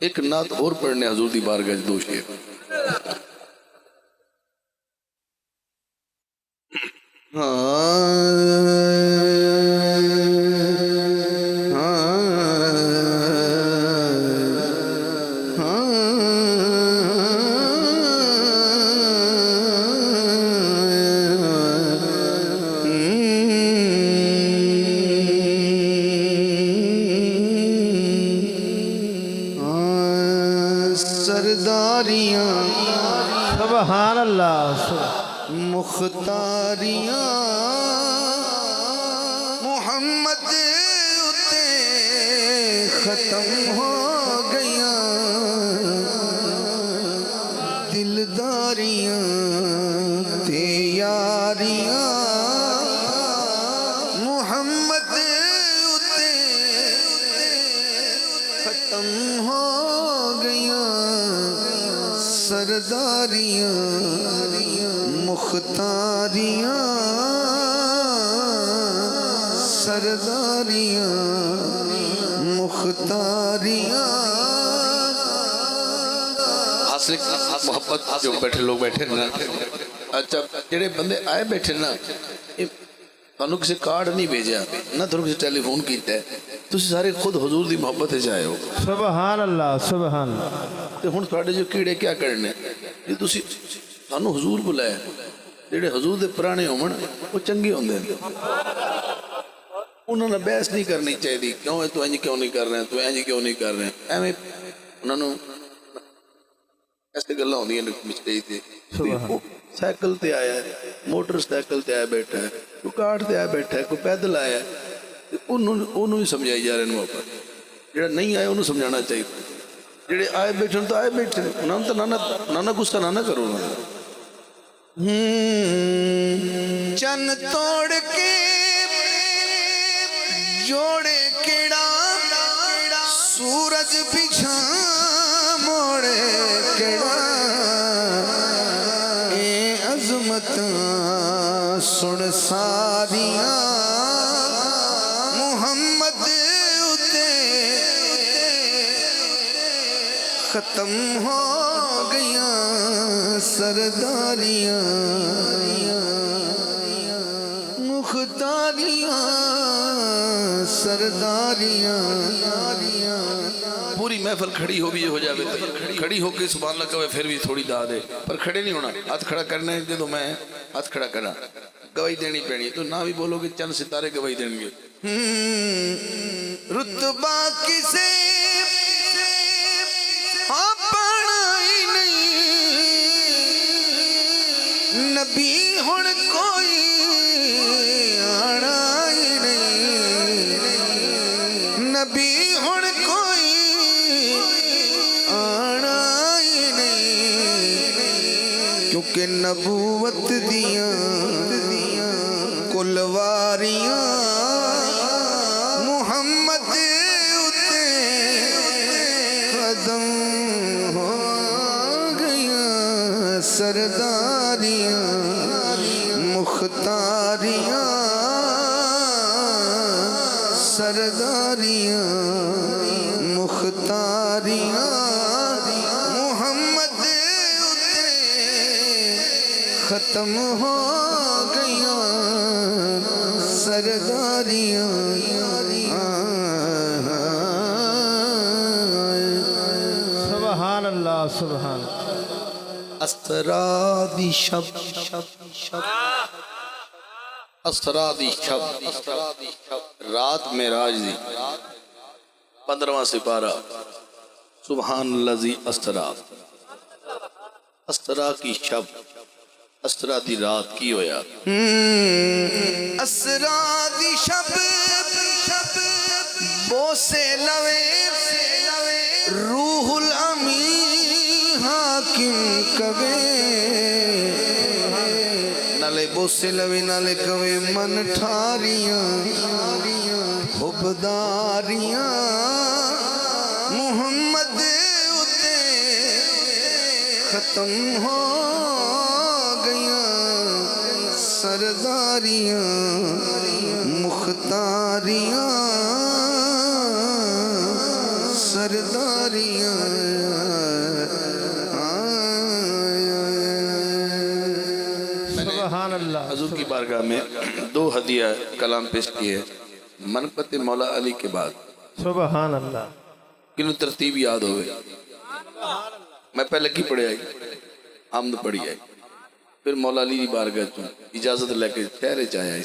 ایک نعت اور پڑھنے حضور دی بارگاہ وچ دو شعر سرداریاں سبحان اللہ مختاریاں محمد اتے ختم ہو گئیاں دلداریاں تے یاریاں محمد اتے ختم ہو گئیاں سرداریاں مختاریاں سرداریاں مختاریاں حاصل محبت جو بیٹھے لوگ بیٹھے نا اچھا جڑے بندے آئے بیٹھے نا انہوں کسی کارڈ نہیں بھیجا نہ تو کسی ٹیلی فون کیتا ہے تو سارے خود حضور دی محبت ہے جائے ہو سبحان اللہ سبحان اللہ تو ہن تھوڑے جو کیڑے کیا کرنے یہ تسی سانو حضور بلایا جڑے حضور دے پرانے ہون وہ چنگے ہوندے ہیں انہوں نے بحث نہیں کرنی چاہیے کیوں ہے تو انج کیوں نہیں کر رہے ہیں تو انج کیوں نہیں کر رہے ہیں ایویں انہوں نے ایسے گلاں ہوندیاں مچئی تے سائیکل تے آیا ہے موٹر سائیکل تے آیا بیٹھا ہے کوئی کار تے آیا بیٹھا ہے کوئی پیدل آیا ہے انہوں ہی سمجھائی جا رہے ہیں محبت جڑا نہیں آیا انہوں سمجھانا چاہیے جڑے آئے بیٹھے تو آئے بیٹھے انہوں نے تو نانا غصہ نہ کرو چن توڑ کے جوڑے کیڑا سورج پیچھا موڑے کیڑا اے عظمت سن ساریاں محمد اتے ختم ہو گئیاں سرداریاں مختاریاں سرداریاں پوری محفل کھڑی ہو بھی ہو جاوے کھڑی ہو کے سبحان اللہ کہے پھر بھی تھوڑی دا دے پر کھڑے نہیں ہونا ہاتھ کھڑا کرنا ہے جدو میں ہاتھ کھڑا کرنا گواہی دینی پڑنی تو نہ بھی بولو کہ چند ستارے گواہی دیں گے رتبہ کسے اپنا ہی نہیں نبی ہن کوئی آنا ہی نہیں نبی ہن کوئی آنا ہی نہیں کیونکہ نبوت دیاں کلواریاں محمد اتے ختم ہو گئیاں سرداریاں مختاریاں سرداریاں مختاریاں محمد اتے ختم ہو گئیاں سرداریاں سبحان اللہ سبحان اسرا دی شب اسرا دی شب رات معراج دی 15واں سپارہ سبحان الذی اسرا اسرا کی شب اسرا دی رات کی ہویا اسرا دی شب بوسے لوے روح الامین حاکم کبے نالے بوسے لوے نالے کبے من ٹھاریاں حبداریاں محمد اتے ختم ہو گئیاں سرداریاں مختاریاں سرداریاں سبحان اللہ حضور کی بارگاہ میں 2 ہدیہ کلام پیش کیے منقبت مولا علی کے بعد سبحان اللہ کنو ترتیب یاد ہوئے میں پہلے کی پڑھے آئی آمد پڑھی آئی پھر مولا علی کی بارگاہ چوں اجازت لے کے ٹھہرے چاہے آئی